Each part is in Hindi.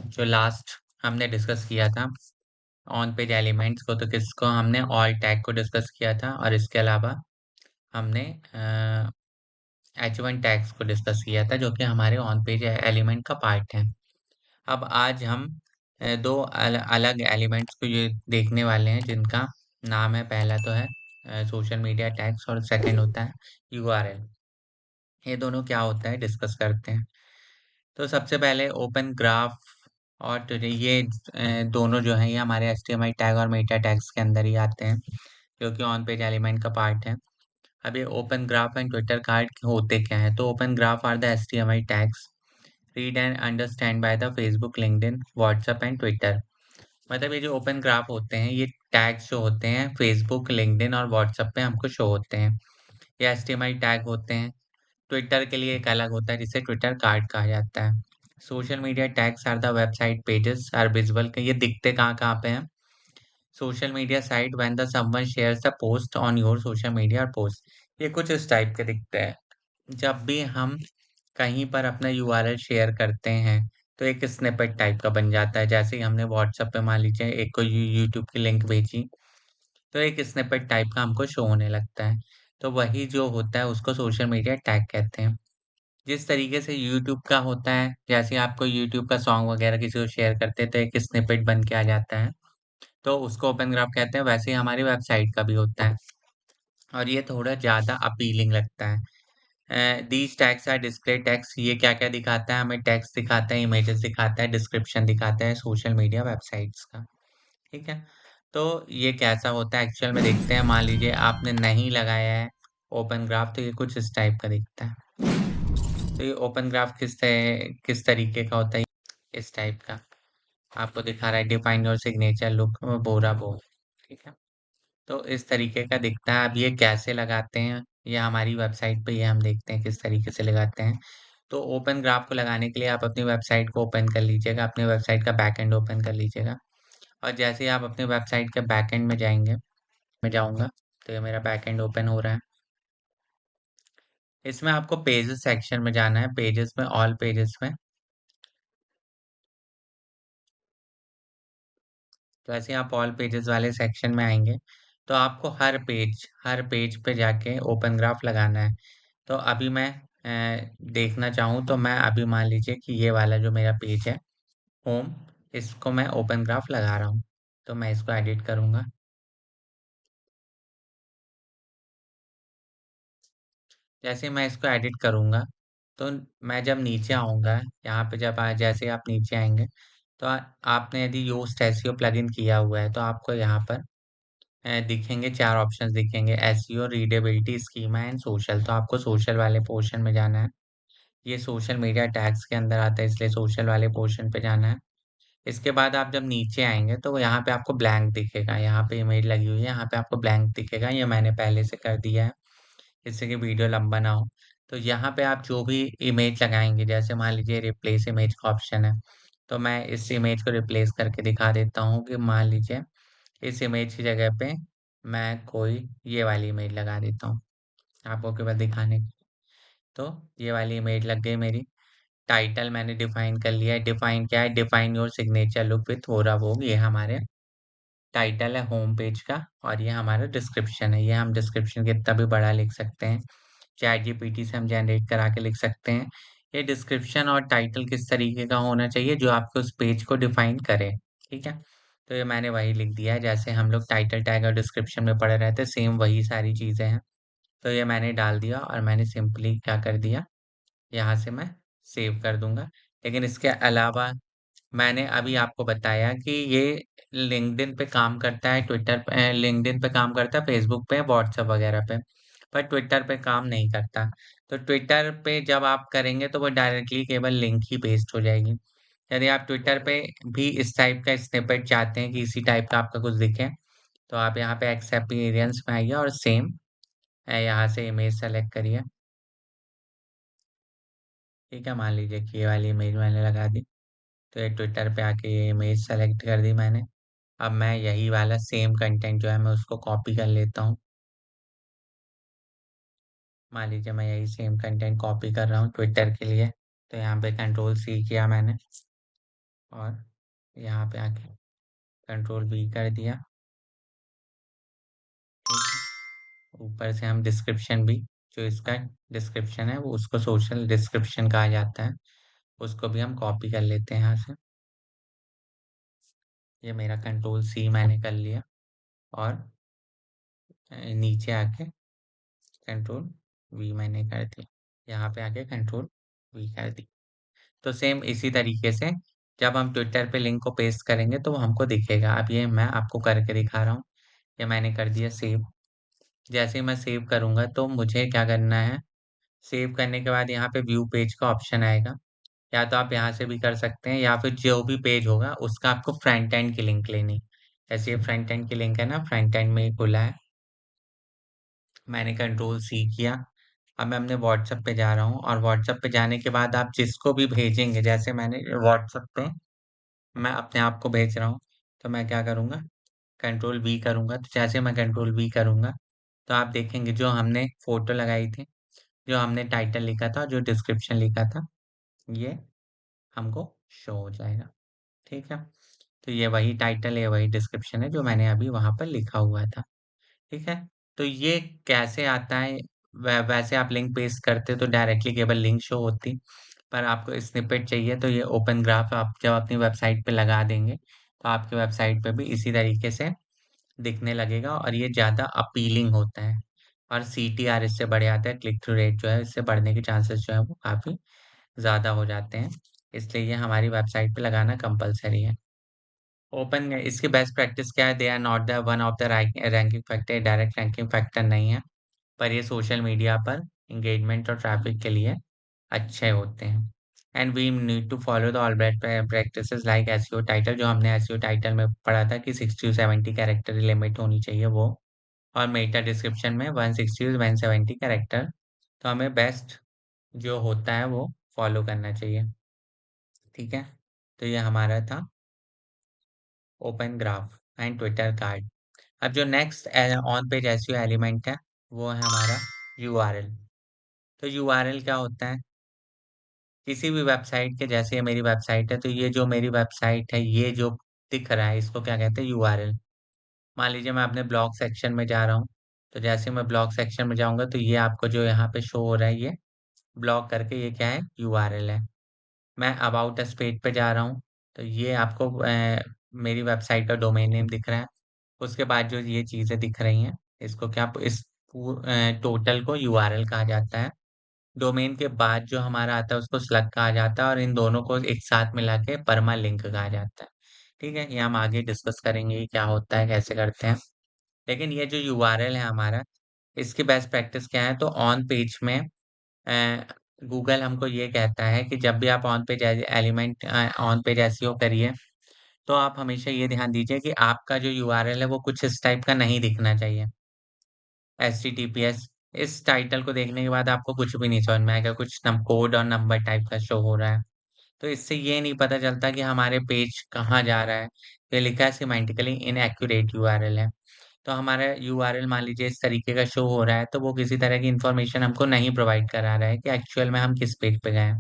जो लास्ट हमने डिस्कस किया था ऑन पेज एलिमेंट्स को, तो किसको हमने ऑल टैग को डिस्कस किया था और इसके अलावा हमने H1 टैग्स को डिस्कस किया था जो कि हमारे ऑन पेज एलिमेंट का पार्ट है। अब आज हम दो अलग एलिमेंट्स को ये देखने वाले हैं जिनका नाम है, पहला तो है सोशल मीडिया टैग्स और सेकंड होता है यूआरएल। ये दोनों क्या होता है डिस्कस करते हैं। तो सबसे पहले ओपन ग्राफ और ये दोनों जो हैं ये हमारे HTML टैग और मेटा टैग्स के अंदर ही आते हैं जो कि ऑन पेज एलिमेंट का पार्ट है। अब ये open graph and Twitter card होते क्या है? तो open graph are the HTML tags read and understand by the Facebook, LinkedIn, WhatsApp and Twitter. मतलब ये जो ओपन ग्राफ होते हैं ये टैग्स जो होते हैं फेसबुक, लिंक्डइन और व्हाट्सएप पे हमको शो होते हैं। ये HTML टैग होते हैं। ट्विटर के लिए एक अलग होता है जिसे ट्विटर कार्ड कहा जाता है। Social media tags are the website pages are visible. ये दिखते कहाँ कहाँ पे हैं? Social media site when the someone shares the post on your social media post. ये कुछ इस टाइप के दिखते हैं। जब भी हम कहीं पर अपना यूआरएल शेयर करते हैं तो एक स्निपेट टाइप का बन जाता है। जैसे ही हमने व्हाट्सएप पे मान लीजिए एक को यूट्यूब की लिंक भेजी तो एक स्निपेट टाइप का हमको शो होने लगता है। तो वही जो होता है उसको सोशल मीडिया टैग कहते हैं। जिस तरीके से यूट्यूब का होता है, जैसे आप कोई यूट्यूब का सॉन्ग वगैरह किसी को शेयर करते हैं तो एक स्निपेट बन के आ जाता है, तो उसको ओपन ग्राफ कहते हैं। वैसे ही हमारी वेबसाइट का भी होता है और ये थोड़ा ज़्यादा अपीलिंग लगता है। These tags are display tags. ये क्या-क्या दिखाता है? हमें टेक्स्ट दिखाता है, इमेजेस दिखाता है, डिस्क्रिप्शन दिखाता है सोशल मीडिया वेबसाइट्स का, ठीक है? तो ये कैसा होता है एक्चुअल में देखते हैं। मान लीजिए आपने नहीं लगाया है ओपन ग्राफ तो ये कुछ इस टाइप का दिखता है। तो ये ओपन ग्राफ किस तरीके का होता है? इस टाइप का आपको दिखा रहा है, डिफाइन योर सिग्नेचर लुक बोरा बो, ठीक है? तो इस तरीके का दिखता है। अब ये कैसे लगाते हैं? ये हमारी वेबसाइट पे ये हम देखते हैं किस तरीके से लगाते हैं। तो ओपन ग्राफ को लगाने के लिए आप अपनी वेबसाइट को ओपन कर लीजिएगा, अपनी वेबसाइट का बैकएंड ओपन कर लीजिएगा और जैसे ही आप अपनी वेबसाइट के बैकएंड में जाएँगे, मैं जाऊँगा, तो ये मेरा बैकएंड ओपन हो रहा है। इसमें आपको पेजेस सेक्शन में जाना है, पेजेस में, ऑल पेजेस में। तो ऐसे ही आप ऑल पेजेस वाले सेक्शन में आएँगे, तो आपको हर पेज पे जाके ओपन ग्राफ लगाना है। तो अभी मैं देखना चाहूँ तो मैं अभी मान लीजिए कि ये वाला जो मेरा पेज है, होम, इसको मैं ओपन ग्राफ लगा रहा हूँ। तो मैं इसको एडिट करूँगा। जैसे ही मैं इसको एडिट करूँगा, तो मैं जब नीचे आऊँगा, यहाँ पे जब जैसे ही आप नीचे आएँगे, तो आपने यदि योस्ट एसईओ प्लगइन किया हुआ है, तो आपको यहाँ पर दिखेंगे 4 ऑप्शंस दिखेंगे, SEO, readability, schema and social. तो आपको सोशल वाले पोर्शन में जाना है। ये सोशल मीडिया टैग्स के अंदर आता है इसलिए सोशल वाले पोर्शन पे जाना है। इसके बाद आप जब नीचे आएँगे तो यहाँ पे आपको ब्लैंक दिखेगा, यहाँ पे इमेज लगी हुई है, यहाँ पे आपको ब्लैंक दिखेगा, ये मैंने पहले से कर दिया है, जिससे कि वीडियो लंबा ना हो। तो यहाँ पे आप जो भी इमेज लगाएँगे, जैसे मान लीजिए रिप्लेस इमेज का ऑप्शन है, तो मैं इस इमेज को रिप्लेस करके दिखा देता हूँ कि मान लीजिए इस इमेज की जगह पे मैं कोई ये वाली इमेज लगा देता हूँ, आपको केवल दिखाने के लिए। तो ये वाली इमेज लग गई मेरी। टाइटल मैंने डिफाइन कर लिया है। डिफाइन क्या है? Define your signature look with होरा वोग। ये हमारे टाइटल है होम पेज का और ये हमारा डिस्क्रिप्शन है। ये हम डिस्क्रिप्शन कितना भी बड़ा लिख सकते हैं। चैटजीपीटी से हम जनरेट करा के लिख सकते हैं। ये डिस्क्रिप्शन और टाइटल किस तरीके का होना चाहिए जो आपको उस पेज को डिफाइन करे, ठीक है? तो ये मैंने वही लिख दिया है जैसे हम लोग टाइटल टैग और डिस्क्रिप्शन में पढ़े रहते हैं, सेम वही सारी चीज़ें हैं। तो ये मैंने डाल दिया और मैंने सिंपली क्या कर दिया, यहाँ से मैं सेव कर दूँगा। लेकिन इसके अलावा मैंने अभी आपको बताया कि ये लिंक्डइन पे काम करता है, लिंक्डइन पे काम करता है, फेसबुक पे, व्हाट्सएप वगैरह पे, पर ट्विटर पे काम नहीं करता। तो ट्विटर पे जब आप करेंगे तो वो डायरेक्टली केवल लिंक ही पेस्ट हो जाएगी। यदि आप ट्विटर पे भी इस टाइप का स्निपेट चाहते हैं कि इसी टाइप का आपका कुछ दिखे, तो आप यहाँ पे एक्सेपिरियंस में आइए और सेम यहाँ से इमेज सेलेक्ट करिए। ठीक है, मान लीजिए कि ये वाली इमेज मैंने लगा दी। तो ये ट्विटर पे आके ये इमेज सेलेक्ट कर दी मैंने। अब मैं यही वाला सेम कंटेंट जो है मैं उसको कॉपी कर लेता हूँ। मान लीजिए मैं यही सेम कंटेंट कॉपी कर रहा हूँ ट्विटर के लिए। तो यहाँ पे कंट्रोल सी किया मैंने। और यहाँ पे आके कंट्रोल V कर दिया। ठीक है, ऊपर से हम डिस्क्रिप्शन भी, जो इसका डिस्क्रिप्शन है वो उसको सोशल डिस्क्रिप्शन कहा जाता है, उसको भी हम कॉपी कर लेते हैं यहाँ से। ये मेरा कंट्रोल C मैंने कर लिया और नीचे आके कंट्रोल V मैंने कर दिया, यहाँ पे आके कंट्रोल V कर दी। तो सेम इसी तरीके से जब हम ट्विटर पे लिंक को पेस्ट करेंगे तो वो हमको दिखेगा। अब ये मैं आपको करके दिखा रहा हूँ। ये मैंने कर दिया सेव। जैसे ही मैं सेव करूँगा तो मुझे क्या करना है, सेव करने के बाद यहाँ पे व्यू पेज का ऑप्शन आएगा। या तो आप यहाँ से भी कर सकते हैं या फिर जो भी पेज होगा उसका आपको फ्रंट एंड की लिंक लेनी। जैसे ये फ्रंट एंड की लिंक है ना, फ्रंट एंड में ही खुला है। मैंने कंट्रोल C किया। अब मैं अपने व्हाट्सएप पे जा रहा हूँ और व्हाट्सएप पे जाने के बाद आप जिसको भी भेजेंगे, जैसे मैंने व्हाट्सएप पे मैं अपने आप को भेज रहा हूँ, तो मैं क्या करूँगा, कंट्रोल V करूँगा। तो जैसे मैं कंट्रोल V करूँगा तो आप देखेंगे जो हमने फ़ोटो लगाई थी, जो हमने टाइटल लिखा था, जो डिस्क्रिप्शन लिखा था, ये हमको शो हो जाएगा। ठीक है? तो ये वही टाइटल है, वही डिस्क्रिप्शन है जो मैंने अभी वहाँ पर लिखा हुआ था। ठीक है? तो ये कैसे आता है, वैसे आप लिंक पेस्ट करते तो डायरेक्टली केवल लिंक शो होती, पर आपको स्निपेट चाहिए तो ये ओपन ग्राफ आप जब अपनी वेबसाइट पे लगा देंगे, तो आपकी वेबसाइट पे भी इसी तरीके से दिखने लगेगा और ये ज़्यादा अपीलिंग होता है और सीटीआर इससे बढ़ जाता है, क्लिक थ्रू रेट जो है इससे बढ़ने के चांसेस जो है वो काफ़ी ज़्यादा हो जाते हैं। इसलिए ये हमारी वेबसाइट पे लगाना कंपल्सरी है। ओपन इसकी बेस्ट प्रैक्टिस क्या है? They are not the one of the ranking factor, direct ranking factor नहीं है, पर ये सोशल मीडिया पर एंगेजमेंट और ट्रैफिक के लिए अच्छे होते हैं। And we need to follow the all practices like SEO title, जो हमने एसईओ टाइटल में पढ़ा था कि 60 टू 70 कैरेक्टर लिमिट होनी चाहिए वो, और मेटा डिस्क्रिप्शन में 160 टू 170 कैरेक्टर। तो हमें बेस्ट जो होता है वो फॉलो करना चाहिए। ठीक है? तो ये हमारा था open graph and Twitter card. अब जो next on page SEO element है वो है हमारा यूआरएल। तो यूआरएल क्या होता है? किसी भी वेबसाइट के, जैसे ये मेरी वेबसाइट है तो ये जो मेरी वेबसाइट है, ये जो दिख रहा है इसको क्या कहते हैं? यूआरएल। मान लीजिए मैं अपने ब्लॉग सेक्शन में जा रहा हूँ, तो जैसे मैं ब्लॉग सेक्शन में जाऊँगा तो ये आपको जो यहाँ पे शो हो रहा है, ये ब्लॉग करके ये क्या है? यूआरएल है। मैं अबाउट अस पेज पे जा रहा हूँ, तो ये आपको मेरी वेबसाइट का डोमेन नेम दिख रहा है। उसके बाद जो ये चीज़ें दिख रही हैं, इसको क्या, इस टोटल को यूआरएल कहा जाता है। डोमेन के बाद जो हमारा आता है उसको स्लग कहा जाता है और इन दोनों को एक साथ मिला के परमालिंक कहा जाता है। ठीक है? ये हम आगे डिस्कस करेंगे कि क्या होता है, कैसे करते हैं। लेकिन ये जो यूआरएल है हमारा, इसकी बेस्ट प्रैक्टिस क्या है? तो ऑन पेज में गूगल हमको ये कहता है कि जब भी आप on page element on page SEO करिए, तो आप हमेशा ये ध्यान दीजिए कि आपका जो यूआरएल है वो कुछ इस टाइप का नहीं दिखना चाहिए। एचटीटीपीएस, इस टाइटल को देखने के बाद आपको कुछ भी नहीं समझ में आएगा, कुछ नम कोड और नंबर टाइप का शो हो रहा है। तो इससे ये नहीं पता चलता कि हमारे पेज कहाँ जा रहा है। ये लिखा है सिमेंटिकली इनएक्यूरेट यूआरएल है। तो हमारा यूआरएल मान लीजिए इस तरीके का शो हो रहा है, तो वो किसी तरह की इन्फॉर्मेशन हमको नहीं प्रोवाइड करा रहा है कि एक्चुअल में हम किस पेज पे गए हैं।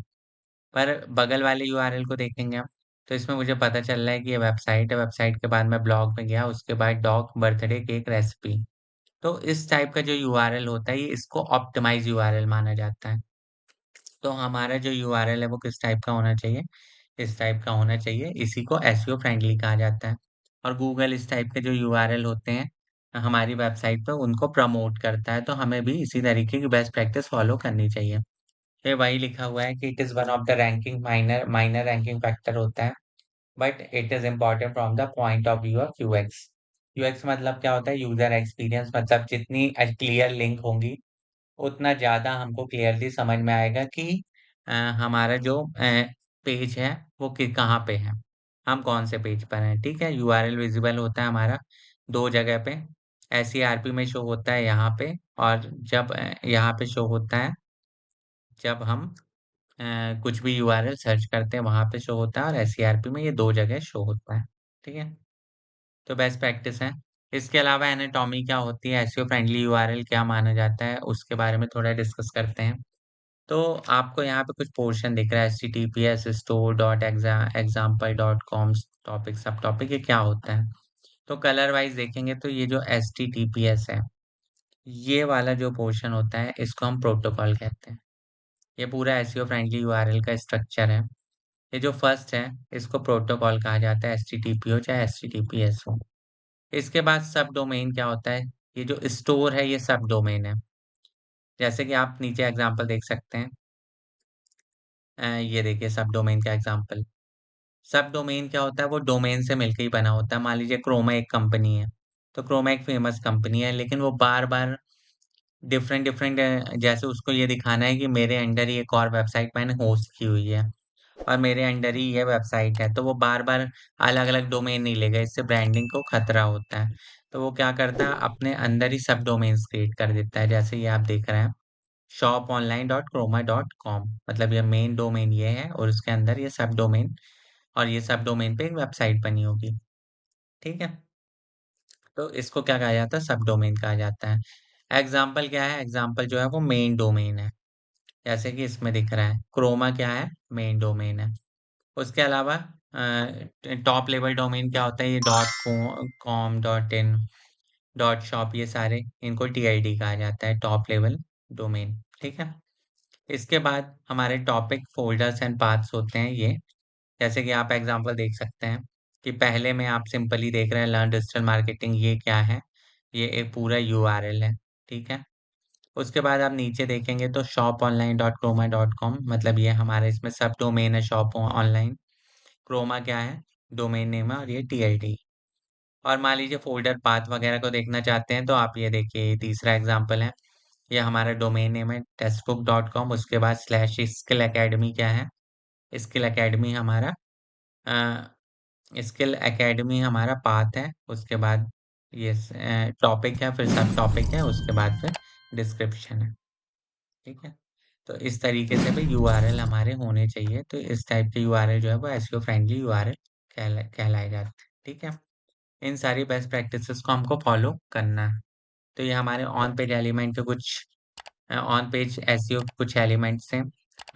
पर बगल वाले यूआरएल को देखेंगे हम, तो इसमें मुझे पता चल रहा है कि ये वेबसाइट है, वेबसाइट के बाद मैं ब्लॉग में गया, उसके बाद डॉग बर्थडे केक रेसिपी। तो इस टाइप का जो यूआरएल होता है, ये इसको ऑप्टिमाइज़ यूआरएल माना जाता है। तो हमारा जो यूआरएल है वो किस टाइप का होना चाहिए? इस टाइप का होना चाहिए, इसी को एसईओ फ्रेंडली कहा जाता है। और गूगल इस टाइप के जो यूआरएल होते हैं, हमारी वेबसाइट पे उनको प्रमोट करता है, तो हमें भी इसी तरीके की बेस्ट प्रैक्टिस फॉलो करनी चाहिए। ये वही लिखा हुआ है कि it is one of the ranking minor minor ranking factor होता है, but it is important from the point of view of UX. UX मतलब क्या होता है? यूज़र एक्सपीरियंस, मतलब जितनी क्लियर लिंक होंगी, उतना ज़्यादा हमको क्लियरली समझ में आएगा कि हमारा जो पेज है वो कहाँ पे है, हम कौन से पेज पर हैं। ठीक है? यूआरएल विजिबल होता है हमारा 2 जगह पे, एसईआरपी में शो होता है यहाँ पे, और जब यहाँ पे शो होता है जब हम कुछ भी यूआरएल सर्च करते हैं वहाँ पे शो होता है, और एसईआरपी में ये 2 जगह शो होता है। ठीक है? तो बेस्ट प्रैक्टिस है। इसके अलावा एनाटॉमी क्या होती है, एसईओ फ्रेंडली यूआरएल क्या माना जाता है, उसके बारे में थोड़ा डिस्कस करते हैं। तो आपको यहाँ पे कुछ पोर्शन दिख रहा है https store.example.com टॉपिक सब टॉपिक, ये क्या होता है? तो कलर वाइज देखेंगे तो ये जो https है, ये वाला जो पोर्शन होता है इसको हम प्रोटोकॉल कहते हैं। ये पूरा एसईओ फ्रेंडली यूआरएल का स्ट्रक्चर है। ये जो फर्स्ट है इसको प्रोटोकॉल कहा जाता है, एचटीटीपी हो चाहे एचटीटीपीएस हो। इसके बाद सब डोमेन क्या होता है? ये जो स्टोर है ये सब डोमेन है। जैसे कि आप नीचे एग्जांपल देख सकते हैं। ये देखिए सब डोमेन का एग्जांपल। सब डोमेन क्या होता है? वो डोमेन से मिलकर ही बना होता है। मान लीजिए क्रोमा एक कंपनी है, तो क्रोमा एक फेमस कंपनी है, लेकिन वो बार बार डिफरेंट डिफरेंट, जैसे उसको ये दिखाना है कि मेरे अंडर ही एक और वेबसाइट मैंने होस्ट की हुई है और मेरे अंडर ही ये वेबसाइट है, तो वो बार बार अलग अलग डोमेन नहीं लेगा, इससे ब्रांडिंग को खतरा होता है। तो वो क्या करता है, अपने अंदर ही सब डोमेन्स क्रिएट कर देता है। जैसे ये आप देख रहे हैं shoponline.croma.com, मतलब ये मेन डोमेन ये है और उसके अंदर ये सब डोमेन, और ये सब डोमेन पे एक वेबसाइट बनी होगी। ठीक है, तो इसको क्या कहा जाता है? सब डोमेन कहा जाता है। एग्जाम्पल क्या है? एग्जाम्पल जो है वो मेन डोमेन है। जैसे कि इसमें दिख रहा है क्रोमा क्या है? मेन डोमेन है। उसके अलावा टॉप लेवल डोमेन क्या होता है? ये .com, .in, .shop, ये सारे इनको टीआईडी कहा जाता है, टॉप लेवल डोमेन। ठीक है, इसके बाद हमारे टॉपिक फोल्डर्स एंड पाथ्स होते हैं ये। जैसे कि आप एग्जांपल देख सकते हैं कि पहले में आप सिंपली देख रहे हैं लर्न डिजिटल मार्केटिंग, ये क्या है? ये एक पूरा यूआरएल है। ठीक है, उसके बाद आप नीचे देखेंगे तो shoponline.croma.com, मतलब ये हमारे इसमें सब डोमेन है। शॉप ऑनलाइन, क्रोमा क्या है? डोमेन नेम है, और ये टीआईडी। और मान लीजिए फ़ोल्डर पाथ वगैरह को देखना चाहते हैं तो आप ये देखिए, ये तीसरा एग्ज़ाम्पल है। ये हमारा डोमेन नेम है textbook.com, उसके बाद स्लैश स्किल अकेडमी क्या है? स्किल अकेडमी हमारा स्किल अकेडमी हमारा पाथ है। उसके बाद ये टॉपिक है, फिर सब टॉपिक है, उसके बाद फिर डिस्क्रिप्शन है। ठीक है? तो इस तरीके से भी यूआरएल हमारे होने चाहिए। तो इस टाइप के यूआरएल जो है वो एसईओ फ्रेंडली यूआरएल कहलाए जाते हैं। ठीक है? इन सारी बेस्ट प्रैक्टिसेस को हमको फॉलो करना है। तो ये हमारे ऑन पेज एलिमेंट के कुछ ऑन पेज एसईओ के कुछ एलिमेंट्स हैं।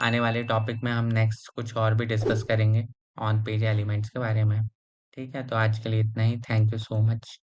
आने वाले टॉपिक में हम नेक्स्ट कुछ और भी डिस्कस करेंगे ऑन पेज एलिमेंट्स के बारे में। ठीक है? तो आज के लिए इतना ही। Thank you so much.